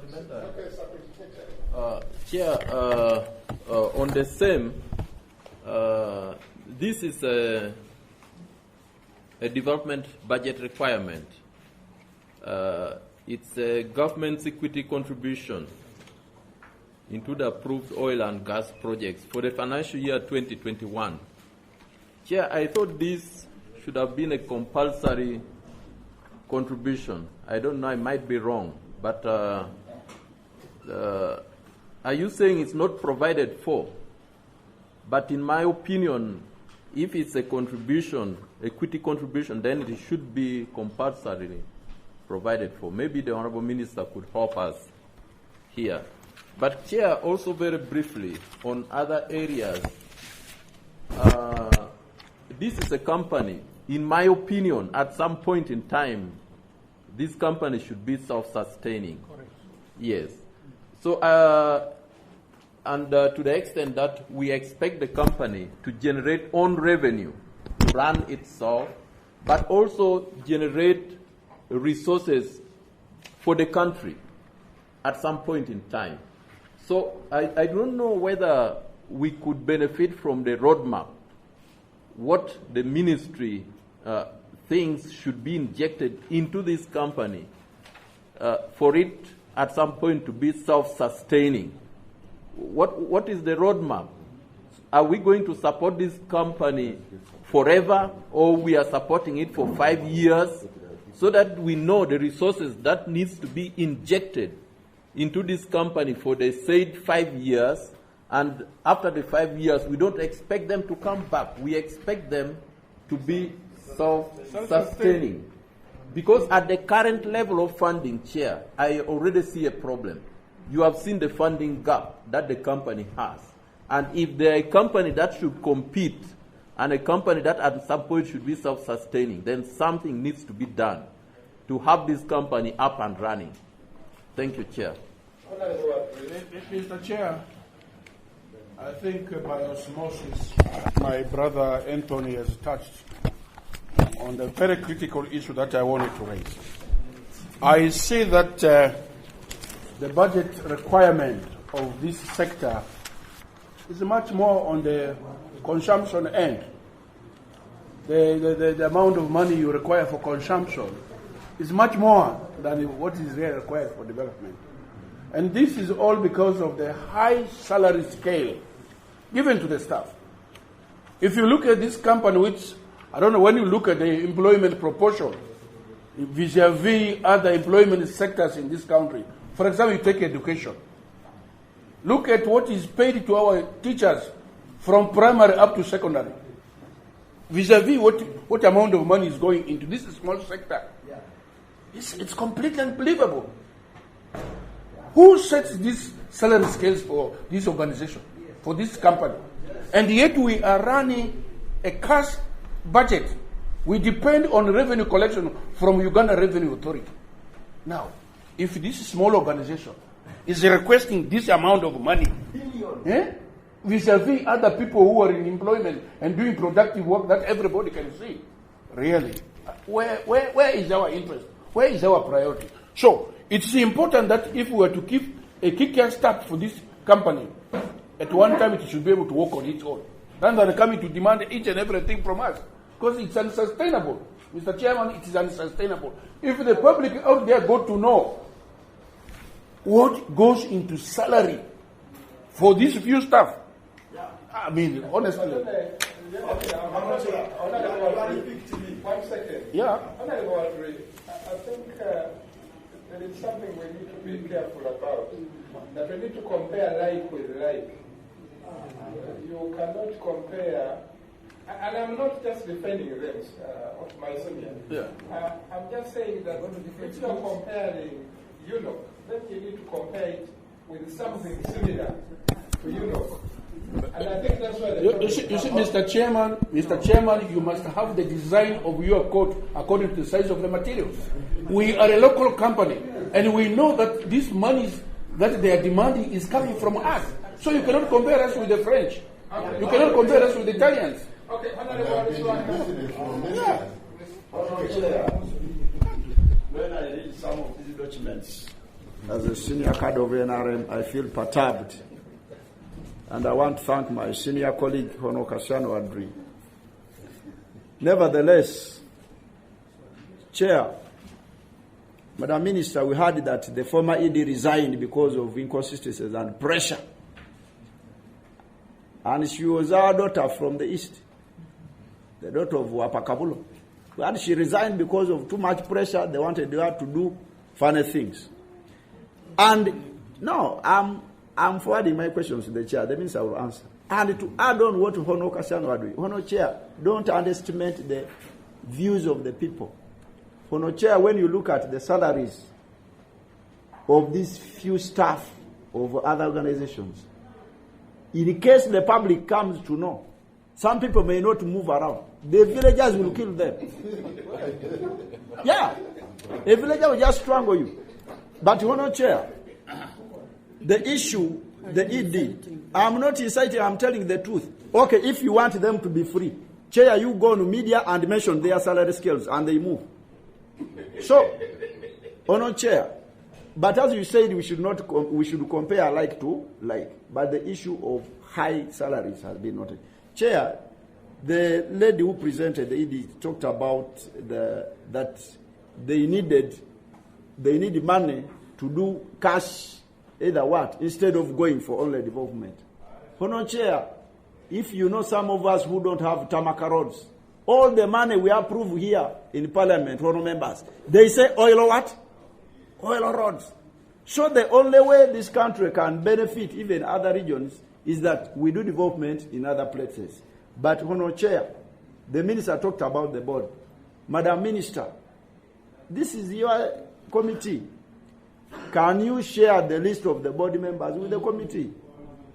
supplementary. Chair, on the same, this is a development budget requirement. It's a government's equity contribution into the approved oil and gas projects for the financial year 2021. Chair, I thought this should have been a compulsory contribution. I don't know, I might be wrong, but are you saying it's not provided for? But in my opinion, if it's a contribution, equity contribution, then it should be compulsorily provided for. Maybe the Honorable Minister could help us here. But Chair, also very briefly, on other areas, this is a company, in my opinion, at some point in time, this company should be self-sustaining. Correct. Yes. So, and to the extent that we expect the company to generate own revenue, to run itself, but also generate resources for the country at some point in time. So I don't know whether we could benefit from the roadmap, what the ministry thinks should be injected into this company for it at some point to be self-sustaining. What is the roadmap? Are we going to support this company forever, or we are supporting it for 5 years so that we know the resources that needs to be injected into this company for the said 5 years, and after the 5 years, we don't expect them to come back. We expect them to be self-sustaining. Because at the current level of funding, Chair, I already see a problem. You have seen the funding gap that the company has. And if they're a company that should compete and a company that at some point should be self-sustaining, then something needs to be done to have this company up and running. Thank you, Chair. Mr. Chair, I think by osmosis, my brother Anthony has touched on the very critical issue that I wanted to raise. I see that the budget requirement of this sector is much more on the consumption end. The amount of money you require for consumption is much more than what is really required for development. And this is all because of the high salary scale given to the staff. If you look at this company, which, I don't know, when you look at the employment proportion vis-a-vis other employment sectors in this country, for example, you take education. Look at what is paid to our teachers from primary up to secondary. Vis-a-vis what amount of money is going into this small sector. Yeah. It's completely unbelievable. Who sets these salary scales for this organization, for this company? And yet we are running a cash budget. We depend on revenue collection from Uganda Revenue Authority. Now, if this small organization is requesting this amount of money, vis-a-vis other people who are in employment and doing productive work that everybody can see, really, where is our interest? Where is our priority? So, it's important that if we were to give a kick-ass start for this company, at one time it should be able to work on its own. Rather than coming to demand each and everything from us. Because it's unsustainable. Mr. Chairman, it is unsustainable. If the public out there got to know what goes into salary for this few staff, I mean, honestly. One second. Yeah. I think there is something we need to be careful about. That we need to compare like with like. You cannot compare, and I'm not just defending them, of my senior. Yeah. I'm just saying that if you are comparing UNOC, then you need to compare it with something similar to UNOC. And I think that's why you see, Mr. Chairman, you must have the design of your court according to the size of the materials. We are a local company, and we know that these monies that they are demanding is coming from us. So you cannot compare us with the French. Okay. You cannot compare us with the Italians. Okay, When I read some of these documents, as a senior cadre of NRM, I feel perturbed. And I want to thank my senior colleague, Hono Kasiano Adri. Nevertheless, Chair, Madam Minister, we heard that the former ED resigned because of inconsistencies and pressure. And she was our daughter from the East, the daughter of Wapakabulo. And she resigned because of too much pressure. They wanted her to do funny things. And no, I'm forwarding my questions to the chair. The minister will answer. And to add on what Hono Kasiano are doing, Hono Chair, don't underestimate the views of the people. Hono Chair, when you look at the salaries of these few staff of other organizations, in case the public comes to know, some people may not move around. The villagers will kill them. Yeah. A villager will just strangle you. But Hono Chair, the issue, the ED, I'm not inciting, I'm telling the truth. Okay, if you want them to be free, Chair, you go to media and mention their salary scales and they move. So, Hono Chair, but as you said, we should compare like to like. But the issue of high salaries has been noted. Chair, the lady who presented the ED talked about that they need money to do cash, either what, instead of going for only development. Hono Chair, if you know some of us who don't have tarmac roads, all the money we approve here in Parliament, Hono members, they say oil or what? Oil or roads. So the only way this country can benefit even other regions is that we do development in other places. But Hono Chair, the minister talked about the board. Madam Minister, this is your committee. Can you share the list of the board members with the committee?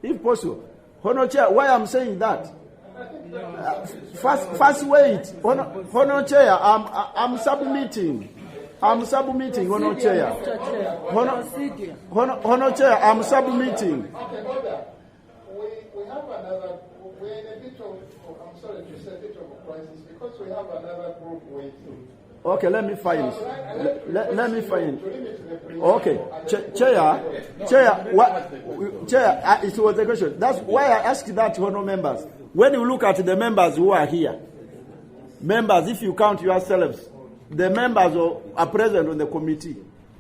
If possible. Hono Chair, why I'm saying that? First wait. Hono Chair, I'm submitting. Hono Chair. Hono Chair, I'm submitting. Okay, hold on. We have another, we're in a bit of, I'm sorry to say, a bit of a crisis because we have another group waiting. Okay, let me find. Let me find. Okay, Chair, it was a question. That's why I asked that to Hono members. When you look at the members who are here, members, if you count yourselves, the members who are present on the committee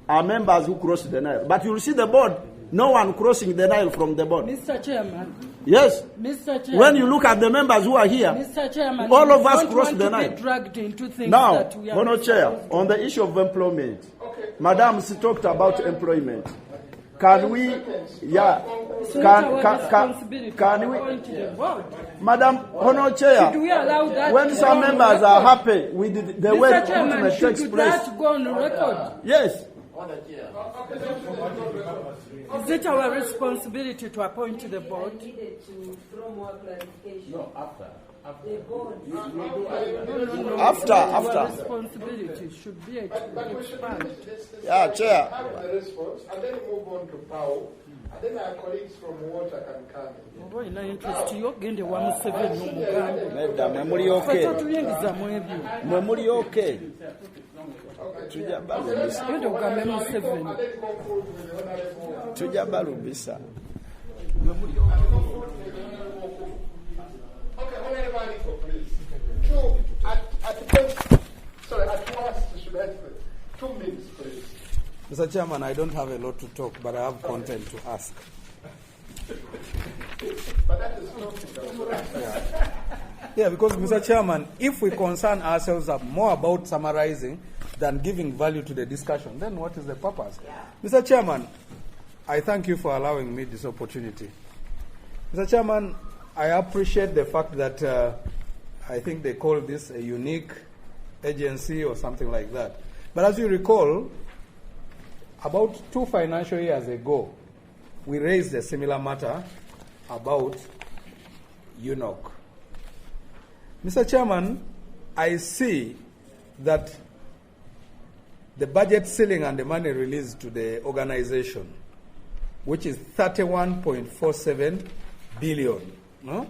are members who cross the Nile. But you will see the board, no one crossing the Nile from the board. Mr. Chairman. Yes. Mr. Chairman. When you look at the members who are here, Mr. Chairman, all of us cross the Nile. Be dragged into things now, that we are Hono Chair, on the issue of employment, Madam talked about employment. Can we, can we, Madam Hono Chair, when some members are happy with the way recruitment takes place. That go on record? Yes. Is it our responsibility to appoint the board? No, after. After. Our responsibility should be expanded. Yeah, Chair. Have the response, and then move on to PAO, and then our colleagues from water can come in. Oba ina interest yo gende wa Museveni n'Omuganda. Madam, memuli okay. Fata tuyingiza mu ebyo. Memuli okay. Gende ugambe Museveni. Tujja balubisa. Okay, Honorable please. At last, should I say 2 minutes, please. Mr. Chairman, I don't have a lot to talk, but I have content to ask. But that is not Yeah, because, Mr. Chairman, if we concern ourselves more about summarizing than giving value to the discussion, then what is the purpose? Mr. Chairman, I thank you for allowing me this opportunity. Mr. Chairman, I appreciate the fact that I think they call this a unique agency or something like that. But as you recall, about 2 financial years ago, we raised a similar matter about UNOC. Mr. Chairman, I see that the budget ceiling and the money released to the organization, which is 31.47 billion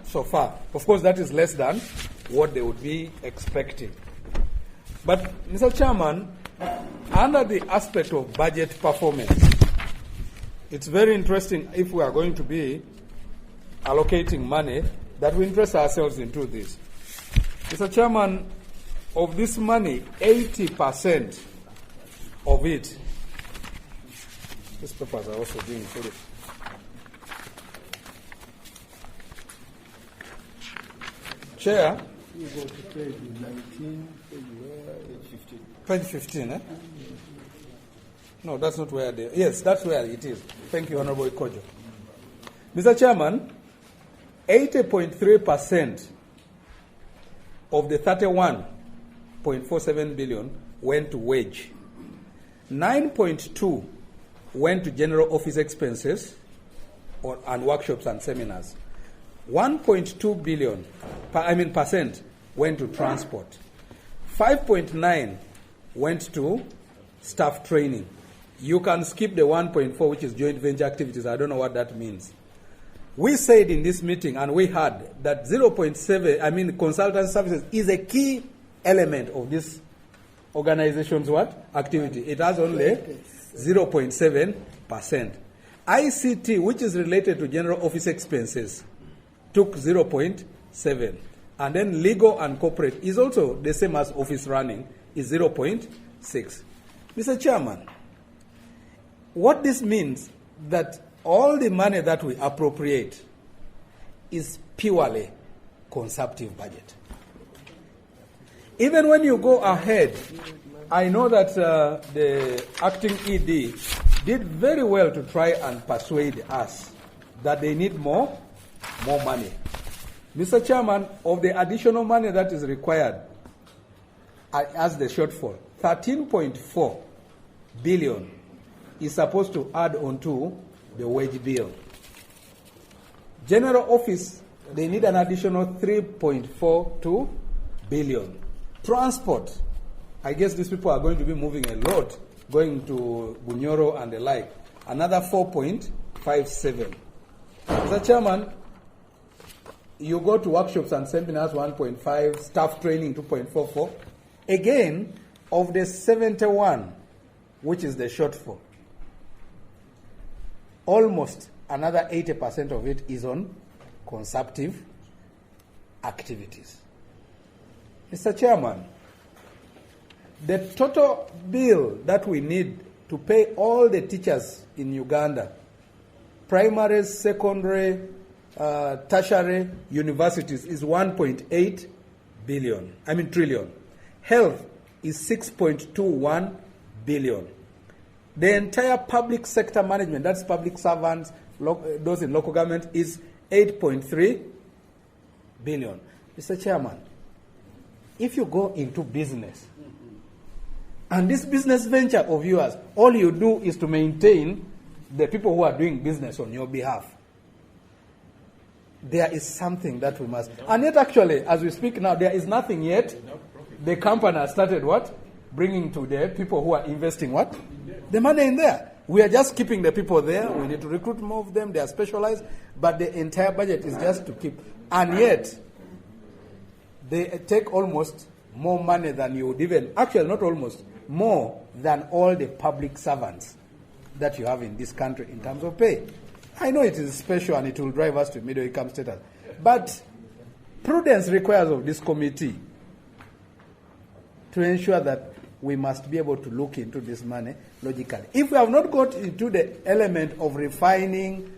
so far. Of course, that is less than what they would be expecting. But, Mr. Chairman, under the aspect of budget performance, it's very interesting if we are going to be allocating money that we interest ourselves into this. Mr. Chairman, of this money, 80% of it, these papers are also being fully. Chair, You go to page 19, page 15, eh? No, that's not where they. Yes, that's where it is. Thank you, Honorable Ikojo. Mr. Chairman, 80.3% of the 31.47 billion went to wage. 9.2 went to general office expenses and workshops and seminars. 1.2 billion, percent went to transport. 5.9 went to staff training. You can skip the 1.4, which is joint venture activities. I don't know what that means. We said in this meeting, and we heard that 0.7, consultant services is a key element of this organization's what? Activity. It has only 0.7%. ICT, which is related to general office expenses, took 0.7. And then legal and corporate is also the same as office running, is 0.6. Mr. Chairman, what this means that all the money that we appropriate is purely consumptive budget. Even when you go ahead, I know that the acting ED did very well to try and persuade us that they need more money. Mr. Chairman, of the additional money that is required as the shortfall, 13.4 billion is supposed to add on to the wage bill. General office, they need an additional 3.42 billion. Transport, I guess these people are going to be moving a lot, going to Bunyoro and the like, another 4.57. Mr. Chairman, you go to workshops and seminars, 1.5, staff training, 2.44. Again, of the 71, which is the shortfall, almost another 80% of it is on consumptive activities. Mr. Chairman, the total bill that we need to pay all the teachers in Uganda, primary, secondary, tertiary universities, is 1.8 trillion. Health is 6.21 billion. The entire public sector management, that's public servants, those in local government, is 8.3 billion. Mr. Chairman, if you go into business, and this business venture of yours, all you do is to maintain the people who are doing business on your behalf, there is something that we must. And yet, actually, as we speak now, there is nothing yet. The company has started what? Bringing to the people who are investing what? The money in there. We are just keeping the people there. We need to recruit more of them. They are specialized. But the entire budget is just to keep. And yet, they take almost more money than you would even, actually not almost, more than all the public servants that you have in this country in terms of pay. I know it is special and it will drive us to middle income status. But prudence requires of this committee to ensure that we must be able to look into this money logically. If we have not got into the element of refining,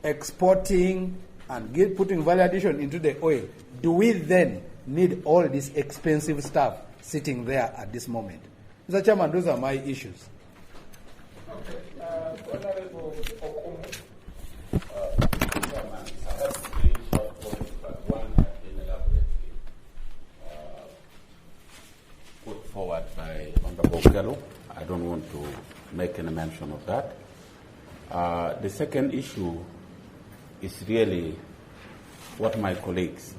exporting, and putting value addition into the oil, do we then need all this expensive stuff sitting there at this moment? Mr. Chairman, those are my issues. Okay. Honorable Okumu. Chairman, I have three short points, but one has been elaborately put forward by Honorable Kello. I don't want to make any mention of that. The second issue is really what my colleagues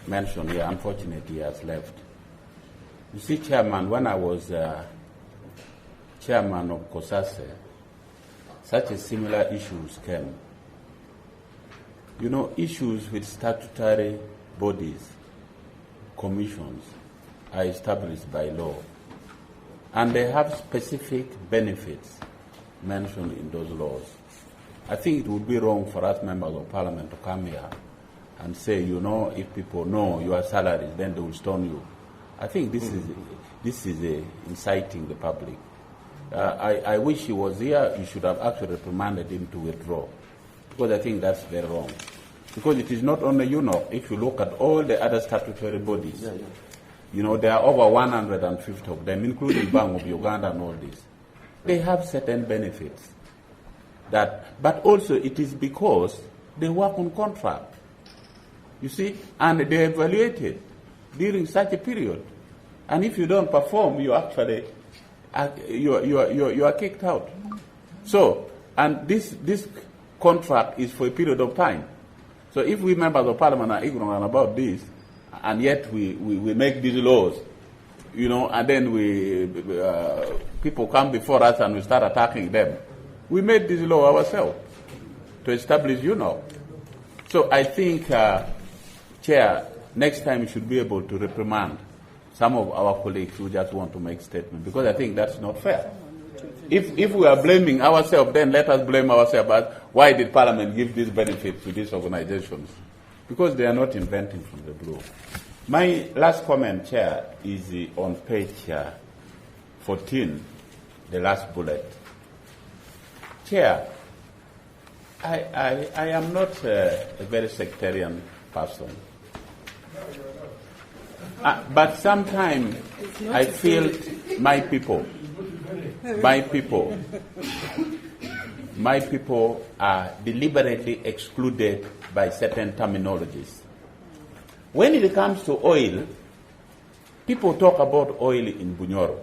mentioned here. Unfortunately, he has left. You see, Chairman, when I was chairman of COSASE, such a similar issues came. You know, issues with statutory bodies, commissions, are established by law, and they have specific benefits mentioned in those laws. I think it would be wrong for us members of parliament to come here and say, you know, if people know your salaries, then they will stone you. I think this is inciting the public. I wish he was here. You should have actually reprimanded him to withdraw, because I think that's very wrong. Because it is not only UNOC. If you look at all the other statutory bodies, you know, there are over 150 of them, including Bank of Uganda and all this. They have certain benefits. But also it is because they work on contract. You see, and they are evaluated during such a period. And if you don't perform, you actually you are kicked out. So, and this contract is for a period of time. So if we members of parliament are ignorant about this, and yet we make these laws, you know, and then people come before us and we start attacking them. We made this law ourselves to establish, you know. So I think, Chair, next time you should be able to reprimand some of our colleagues who just want to make statements, because I think that's not fair. If we are blaming ourselves, then let us blame ourselves. But why did Parliament give this benefit to these organizations? Because they are not inventing from the blue. My last comment, Chair, is on page 14, the last bullet. Chair, I am not a very sectarian person. But sometimes I feel my people are deliberately excluded by certain terminologies. When it comes to oil, people talk about oil in Bunyoro.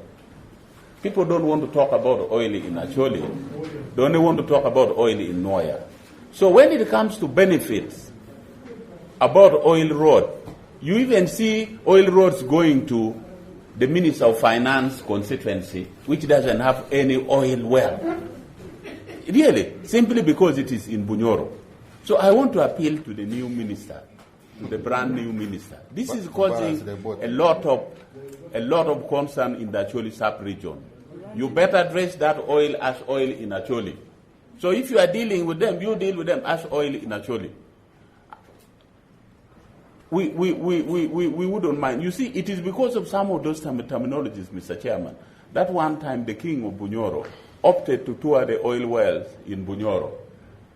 People don't want to talk about oil in Acholi. They only want to talk about oil in Noya. So when it comes to benefits about oil road, you even see oil roads going to the Minister of Finance constituency, which doesn't have any oil well. Really, simply because it is in Bunyoro. So I want to appeal to the new minister, to the brand new minister. This is causing a lot of concern in the Acholi sub-region. You better address that oil as oil in Acholi. So if you are dealing with them, you deal with them as oil in Acholi. We wouldn't mind. You see, it is because of some of those terminologies, Mr. Chairman, that one time the king of Bunyoro opted to tour the oil wells in Bunyoro,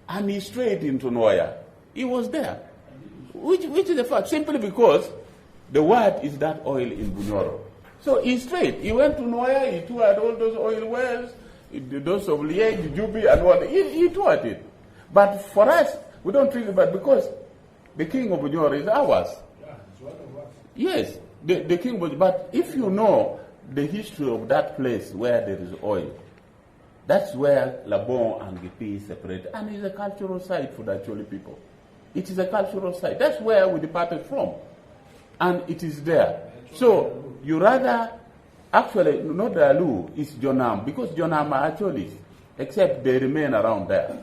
and he strayed into Noya. He was there, which is a fact, simply because the word is that oil in Bunyoro. So he strayed. He went to Noya, he toured all those oil wells, those of Liege, Jubi, and what. He toured it. But for us, we don't treat it bad because the king of Bunyoro is ours. Yeah, it's one of us. Yes, the king was. But if you know the history of that place where there is oil, that's where Labon and Gipi is separated. And it's a cultural site for the Acholi people. It is a cultural site. That's where we departed from. And it is there. So you rather, actually, not the Alu, it's Jonam, because Jonam are Acholis, except they remain around there.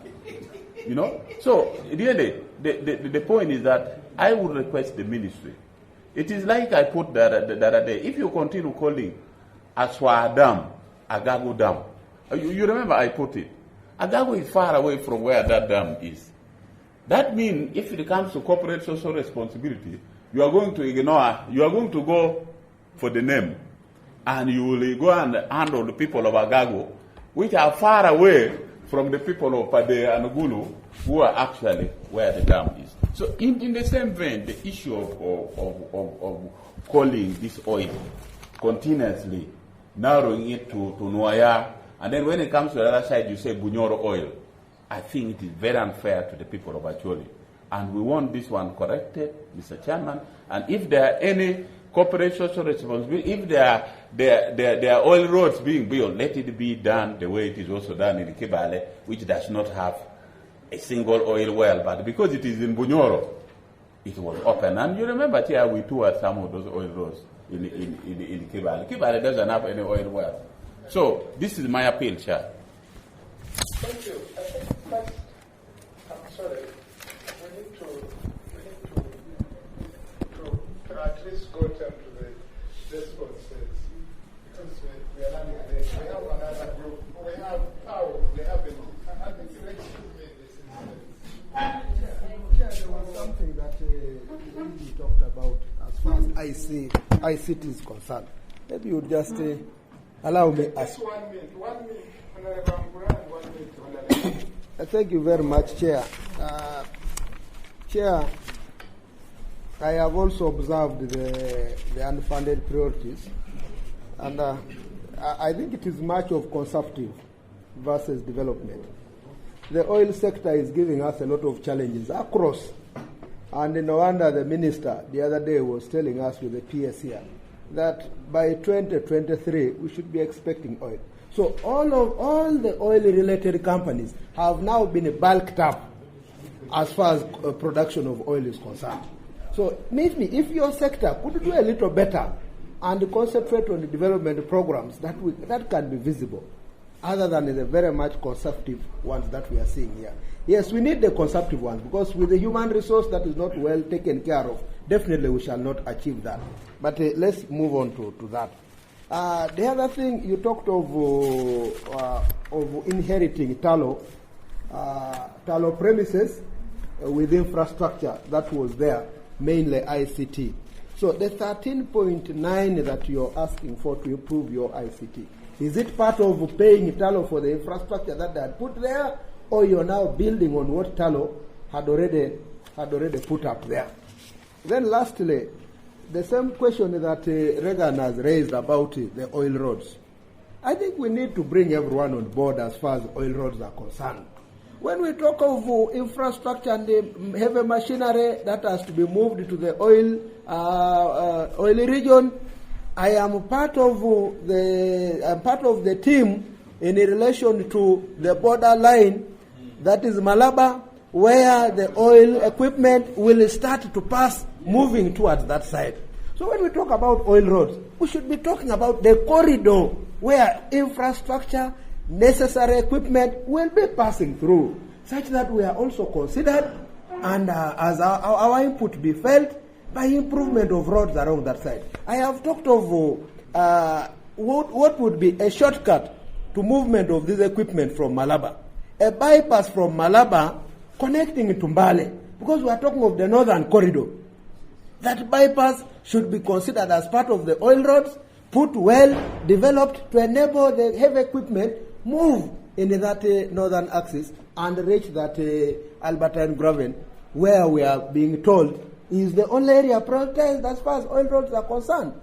You know? So really, the point is that I would request the ministry. It is like I put the other day. If you continue calling Aswa Dam, Agago Dam, you remember I put it. Agago is far away from where that dam is. That means if it comes to corporate social responsibility, you are going to ignore, you are going to go for the name, and you will go and handle the people of Agago, which are far away from the people of Pade and Gulu, who are actually where the dam is. So in the same vein, the issue of calling this oil continuously, narrowing it to Noya, and then when it comes to the other side, you say Bunyoro oil. I think it is very unfair to the people of Acholi. And we want this one corrected, Mr. Chairman. And if there are any corporate social responsibility, if there are oil roads being built, let it be done the way it is also done in Kibale, which does not have a single oil well. But because it is in Bunyoro, it was open. And you remember here we toured some of those oil roads in Kibale. Kibale doesn't have any oil well. So this is my appeal, Chair. Thank you. I think first, I'm sorry, we need to at least go down to the responses because we are running late. We have another group. We have ICT is concerned. Maybe you just allow me ask. 1 minute. 1 minute, Honorable Ambura, 1 minute, Honorable. Thank you very much, Chair. Chair, I have also observed the unfunded priorities, and I think it is much of consumptive versus development. The oil sector is giving us a lot of challenges across, and no wonder the minister the other day was telling us with the PS here that by 2023 we should be expecting oil. So all the oil-related companies have now been bulked up as far as production of oil is concerned. So maybe if your sector could do a little better and concentrate on the development programs that can be visible, other than the very much consumptive ones that we are seeing here. Yes, we need the consumptive ones, because with the human resource that is not well taken care of, definitely we shall not achieve that. But let's move on to that. The other thing, you talked of inheriting tallow premises with infrastructure that was there, mainly ICT. So the 13.9 that you're asking for to improve your ICT, is it part of paying tallow for the infrastructure that they had put there, or you're now building on what tallow had already put up there? Then lastly, the same question that Regan has raised about the oil roads. I think we need to bring everyone on board as far as oil roads are concerned. When we talk of infrastructure and the heavy machinery that has to be moved to the oily region, I am part of the team in relation to the borderline, that is Malaba, where the oil equipment will start to pass, moving towards that side. So when we talk about oil roads, we should be talking about the corridor where infrastructure, necessary equipment will be passing through, such that we are also considered and as our input be felt by improvement of roads around that side. I have talked of what would be a shortcut to movement of this equipment from Malaba. A bypass from Malaba connecting to Mbale, because we are talking of the northern corridor. That bypass should be considered as part of the oil roads, put well, developed to enable the heavy equipment move in that northern axis and reach that Albertine Graven, where we are being told is the only area prioritized as far as oil roads are concerned.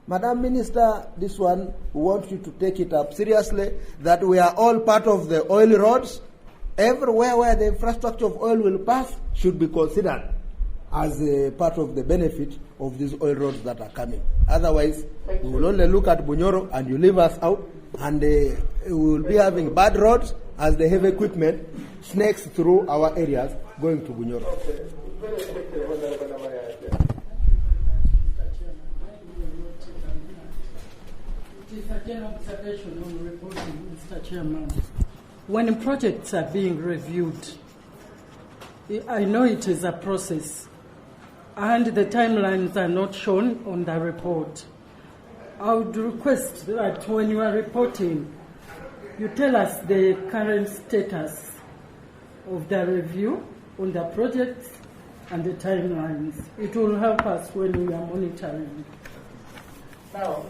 Madam Minister, this one, we want you to take it up seriously, that we are all part of the oil roads. Everywhere where the infrastructure of oil will pass should be considered as a part of the benefit of these oil roads that are coming. Otherwise, we will only look at Bunyoro and you leave us out, and we will be having bad roads as the heavy equipment snakes through our areas going to Bunyoro. Okay. Very quickly, Honorable Namaya. It is a general observation on reporting, Mr. Chairman. When projects are being reviewed, I know it is a process, and the timelines are not shown on the report. I would request that when you are reporting, you tell us the current status of the review on the projects and the timelines. It will help us when we are monitoring. Now,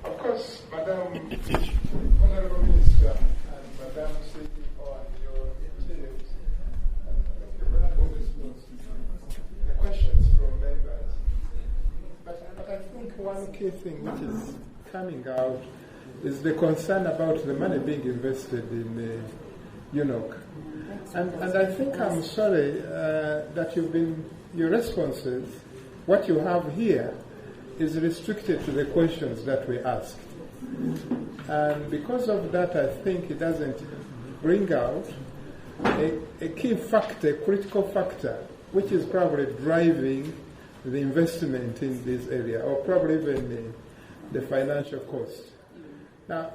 of course, Madam Honorable Minister and Madam CEO and your teams, the questions from members. But I think one key thing which is coming out is the concern about the money being invested in UNOC. And I think I'm sorry that your responses, what you have here, is restricted to the questions that we asked. And because of that, I think it doesn't bring out a key factor, critical factor, which is probably driving the investment in this area, or probably even the financial cost. Now,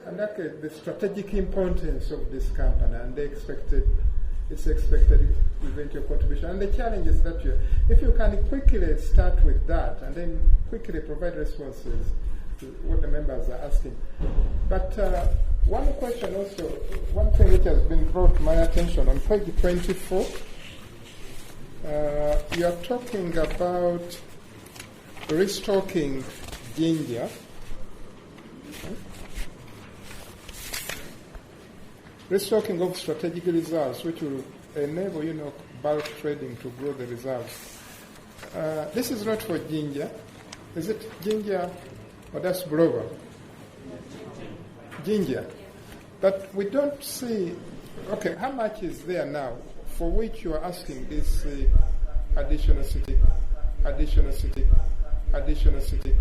and that, the strategic importance of this company and its expected eventual contribution, and the challenges that if you can quickly start with that and then quickly provide responses to what the members are asking. But one question also, one thing which has been brought to my attention on page 24, you are talking about restocking ginger. Restocking of strategic reserves, which will enable, bulk trading to grow the reserves. This is not for ginger. Is it ginger or that's Brover? Ginger. But we don't see, okay, how much is there now for which you are asking this additional city, additional city, additional city,